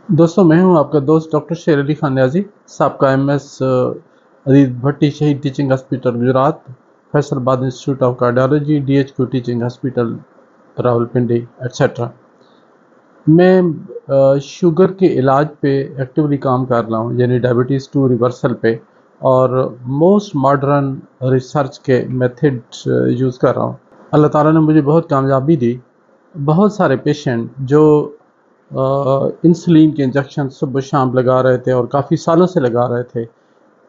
दोस्तों, मैं हूं आपका दोस्त डॉक्टर शेर अली खान न्याजी, साबका एमएस अजीज भट्टी शहीद teaching hospital Gujarat, Faisalabad institute of cardiology, DHQ teaching hospital Rawalpindi etcetera. मैं शुगर के इलाज पे एक्टिवली काम कर रहा हूँ, यानी डायबिटीज़ टू रिवर्सल पे, और मोस्ट मॉडर्न रिसर्च के मेथड्स यूज़ कर रहा हूँ। अल्लाह ताला ने मुझे बहुत कामयाबी दी। बहुत सारे पेशेंट जो इंसुलिन के इंजेक्शन सुबह शाम लगा रहे थे और काफ़ी सालों से लगा रहे थे,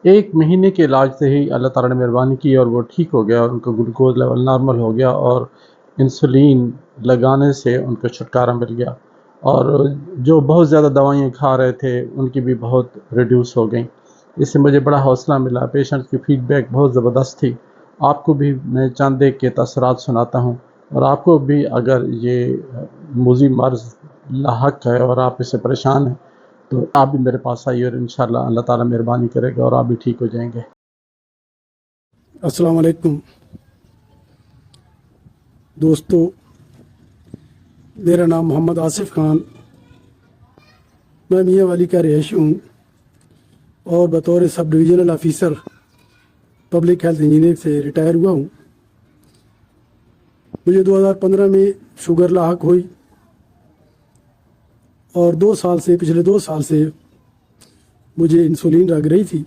1 महीने के इलाज से ही अल्लाह ताला ने मेहरबानी की और वो ठीक हो गया और उनका ग्लूकोज लेवल नॉर्मल हो गया और इंसुलिन लगाने से उनको छुटकारा मिल गया। और जो बहुत ज़्यादा दवाइयाँ खा रहे थे उनकी भी बहुत रिड्यूस हो गई। इससे मुझे बड़ा हौसला मिला। पेशेंट्स की फ़ीडबैक बहुत ज़बरदस्त थी। आपको भी मैं चंद एक के तसरात सुनाता हूँ, और आपको भी अगर ये मूज़ी मर्ज़ लाहक है और आप इससे परेशान हैं तो आप भी मेरे पास आइए और इंशाल्लाह अल्लाह ताला मेहरबानी करेगा और आप भी ठीक हो जाएंगे। अस्सलाम वालेकुम दोस्तों, मेरा नाम मोहम्मद आसिफ खान, मैं मियाँ वाली का रहायशी हूँ और बतौर sub divisional officer public health engineer से रिटायर हुआ हूँ। मुझे 2015 में शुगर लाहक हुई और पिछले 2 साल से मुझे इंसुलिन लग रही थी।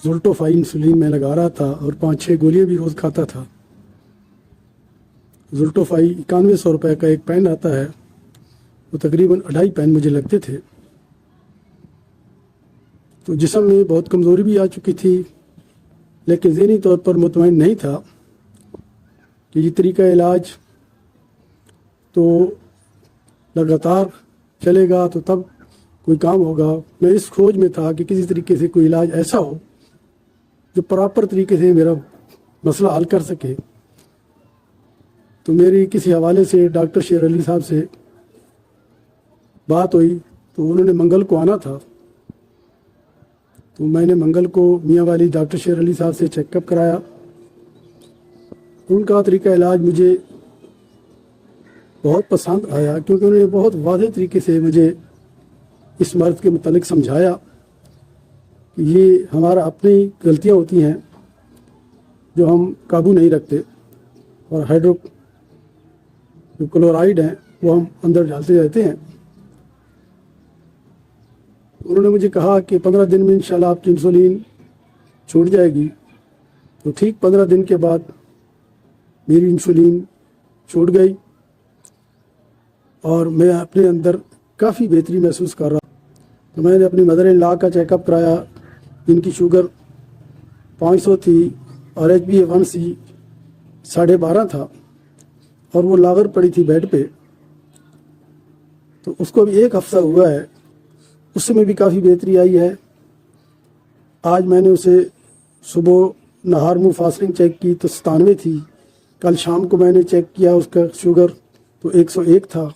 ज़ुल्टोफाई इंसुलिन मैं लगा रहा था और 5-6 गोलियाँ भी रोज़ खाता था। ज़ुल्टोफाई 9100 रुपये का एक पेन आता है, वो तकरीबन 2.5 पेन मुझे लगते थे। तो जिस्म में बहुत कमज़ोरी भी आ चुकी थी, लेकिन ज़हनी तौर पर मुतमईन नहीं था कि ये तरीका इलाज तो लगातार चलेगा तो तब कोई काम होगा। मैं इस खोज में था कि किसी तरीके से कोई इलाज ऐसा हो जो प्रॉपर तरीके से मेरा मसला हल कर सके। तो मेरी किसी हवाले से डॉक्टर शेर अली साहब से बात हुई, तो उन्होंने मंगल को आना था। तो मैंने मंगल को मियाँ वाली डॉक्टर शेर अली साहब से चेकअप कराया। उनका तरीका इलाज मुझे बहुत पसंद आया, क्योंकि उन्होंने बहुत वाज़ेह तरीके से मुझे इस मर्ज़ के मुतालिक समझाया कि ये हमारा अपनी गलतियाँ होती हैं जो हम काबू नहीं रखते, और जो क्लोराइड हैं वो हम अंदर डालते रहते हैं। उन्होंने मुझे कहा कि 15 दिन में इंशाल्लाह आपकी इंसुलिन छूट जाएगी। तो ठीक 15 दिन के बाद मेरी इंसुलिन छूट गई और मैं अपने अंदर काफ़ी बेहतरी महसूस कर रहा। तो मैंने अपनी मदर इन लॉ का चेकअप कराया, जिनकी शुगर 500 थी और HbA1c 12.5 था और वो लागर पड़ी थी बेड पे। तो उसको भी 1 हफ्ता हुआ है, उसमें भी काफ़ी बेहतरी आई है। आज मैंने उसे सुबह नहार मुँह फास्टिंग चेक की तो 97 थी। कल शाम को मैंने चेक किया, उसका शुगर तो 101 था।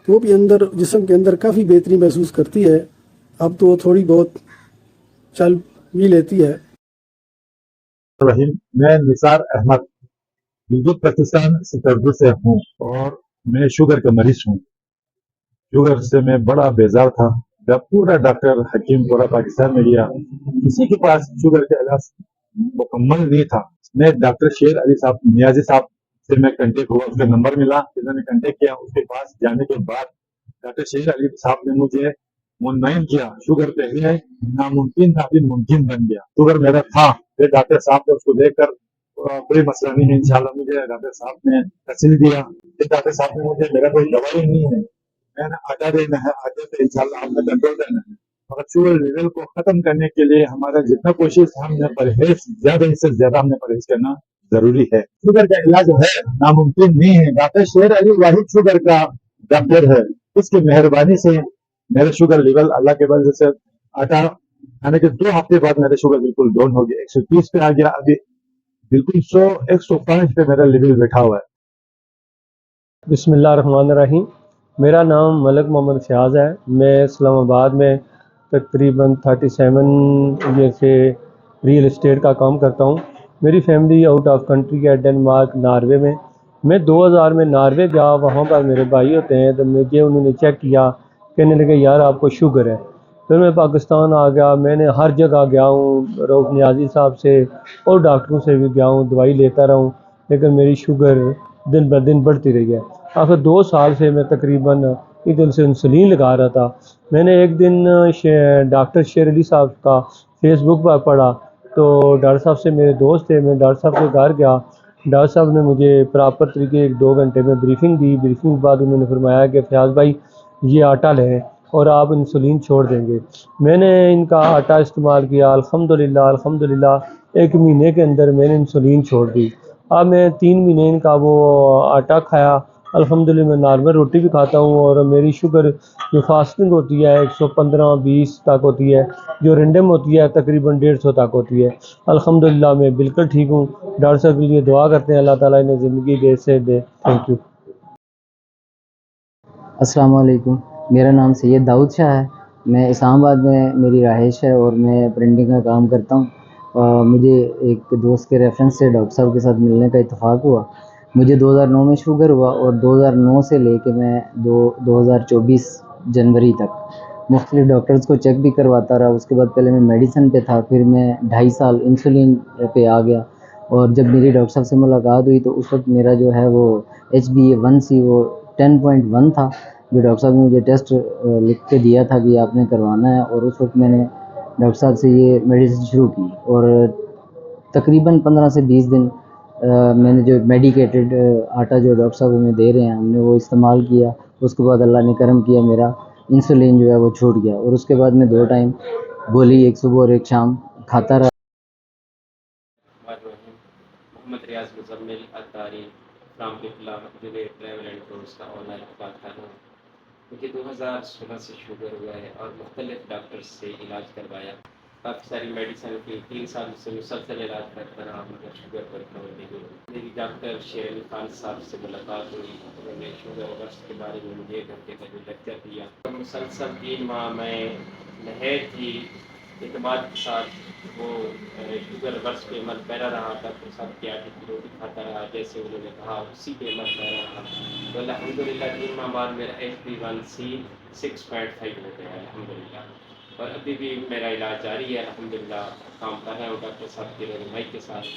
तो वो भी अंदर जिस्म के अंदर काफ़ी बेहतरी महसूस करती है। अब तो वो थोड़ी बहुत चल भी लेती है। मैं निसार अहमद गिलगित पाकिस्तान सिकरदू से हूँ और मैं शुगर का मरीज हूँ। शुगर से मैं बड़ा बेजार था। जब पूरा डॉक्टर हकीम पूरा पाकिस्तान में गया, किसी के पास शुगर का इलाज मुकम्मल नहीं था। मैं डॉक्टर शेर अली साहब नियाजी साहब से मैं कंटेक्ट हुआ, उसका नंबर मिला, इन्होंने कंटेक्ट किया। उसके पास जाने के बाद डॉक्टर शेर अली साहब ने मुझे मुतमईन किया। शुगर पहले नामुमकिन था, अभी मुमकिन बन गया। शुगर मेरा था, फिर डॉक्टर साहब ने उसको देखकर कोई मसला नहीं है इंशाल्लाह, मुझे डॉक्टर साहब ने तसल्ली दिया। फिर डॉक्टर साहब ने मुझे मेरा कोई दवाई नहीं है, मैंने आटा देना है, आटे से इंशाल्लाह हमने कंट्रोल करना है। मगर शुगर लेवल को खत्म करने के लिए हमारा जितना कोशिश, हमने परहेज ज्यादा से ज्यादा हमने परहेज करना जरूरी है। शुगर का इलाज है, नामुमकिन नहीं है। डॉक्टर शेर अली वाहिद शुगर का डॉक्टर है। इसकी मेहरबानी से मेरा शुगर लेवल अल्लाह के वजह से आटा खाने के 2 हफ्ते बाद मेरा शुगर बिल्कुल डाउन हो गया, 130 पे आ गया। अभी बिल्कुल 105 पे मेरा लेवल बैठा हुआ है। बिस्मिल्लाहिर्रहमानिर्रहीम। मेरा नाम मलक मोहम्मद फयाज़ है। मैं इस्लामाबाद में तकरीबन 37 ईयर से रियल एस्टेट का काम करता हूँ। मेरी फैमिली आउट ऑफ कंट्री है, डेनमार्क, नॉर्वे में। मैं 2000 में नॉर्वे गया, वहाँ पर मेरे भाई होते हैं, तो मुझे उन्होंने चेक किया کہنے لگے یار آپ کو شوگر ہے. پھر میں پاکستان آ گیا. میں نے ہر جگہ گیا ہوں, رؤف نیازی صاحب سے اور ڈاکٹروں سے بھی گیا ہوں, دوائی لیتا رہا ہوں, لیکن میری شوگر دن بہ دن بڑھتی رہی ہے. آخر 2 سال سے میں تقریباً دن سے انسولین لگا رہا تھا. میں نے ایک دن ڈاکٹر شیر علی صاحب کا فیس بک پر پڑھا, تو ڈاکٹر صاحب سے میرے دوست تھے, میں ڈاکٹر صاحب کے گھر گیا. ڈاکٹر صاحب نے مجھے پراپر طریقے 1-2 گھنٹے میں بریفنگ دی. بریفنگ کے بعد انہوں نے فرمایا کہ فیاض بھائی یہ آٹا لیں اور آپ انسولین چھوڑ دیں گے. میں نے ان کا آٹا استعمال کیا, الحمدللہ 1 مہینے کے اندر میں نے انسولین چھوڑ دی. اب میں 3 مہینے ان کا وہ آٹا کھایا, الحمدللہ میں نارمل روٹی بھی کھاتا ہوں, اور میری شوگر جو فاسٹنگ ہوتی ہے 115-20 تک ہوتی ہے, جو رینڈم ہوتی ہے تقریباً 150 تک ہوتی ہے. الحمدللہ میں بالکل ٹھیک ہوں. ڈاکٹر صاحب کے لیے دعا کرتے ہیں اللہ تعالیٰ انہیں زندگی دے سے دے. Thank you. السلام علیکم. میرا نام سید داؤد شاہ ہے. میں اسلام آباد میں میری رہائش ہے اور میں پرنٹنگ کا کام کرتا ہوں. مجھے ایک دوست کے ریفرنس سے ڈاکٹر صاحب کے ساتھ ملنے کا اتفاق ہوا. مجھے 2009 میں شوگر ہوا اور 2009 سے لے کے میں 2024 جنوری تک مختلف ڈاکٹرز کو چیک بھی کرواتا رہا. اس کے بعد پہلے میں میڈیسن پہ تھا, پھر میں 2.5 سال انسولین پہ آ گیا. اور جب میری ڈاکٹر صاحب سے ملاقات ہوئی تو اس وقت میرا جو ہے وہ HbA1c وہ 10.1 تھا, جو ڈاکٹر صاحب نے مجھے ٹیسٹ لکھ کے دیا تھا کہ آپ نے کروانا ہے. اور اس وقت میں نے ڈاکٹر صاحب سے یہ میڈیسن شروع کی, اور تقریباً 15 سے 20 دن میں نے جو میڈیکیٹڈ آٹا جو ڈاکٹر صاحب ہمیں دے رہے ہیں ہم نے وہ استعمال کیا. اس کے بعد اللہ نے کرم کیا, میرا انسولین جو ہے وہ چھوٹ گیا, اور اس کے بعد میں 2 ٹائم گولی, ایک صبح اور ایک شام کھاتا رہا. محمد ریاض مزمل اتاری فرام پپلا جو ٹریول اینڈ ٹورس کا آن لائن بات کر رہا ہوں. مجھے 2016 سے شوگر ہوا ہے اور مختلف ڈاکٹر سے علاج کروایا. کافی ساری میڈیسن کی 3 سال سے مسلسل علاج کرتا رہا, مگر شوگر پر کنٹرول نہیں ہوئی. میری ڈاکٹر شیر علی خان صاحب سے ملاقات ہوئی. انہوں نے شوگر ورس کے بارے میں مجھے 1 گھنٹے کا جو لیکچر دیا. مسلسل 3 ماہ میں نہایت ہی اعتماد کے ساتھ وہ شوگر ورس پہ عمل پیرا رہا. ڈاکٹر صاحب کی آٹے کی روٹی کھاتا رہا, جیسے انہوں نے کہا اسی پہ عمل پیرا رہا. تو الحمدللہ 3 ماہ بعد میرا HbA1c 6.5 ہو گیا ہے الحمدللہ. اور ابھی بھی میرا علاج جاری ہے الحمدللہ. کام کر رہا ہوں ڈاکٹر صاحب کی رہنمائی کے ساتھ.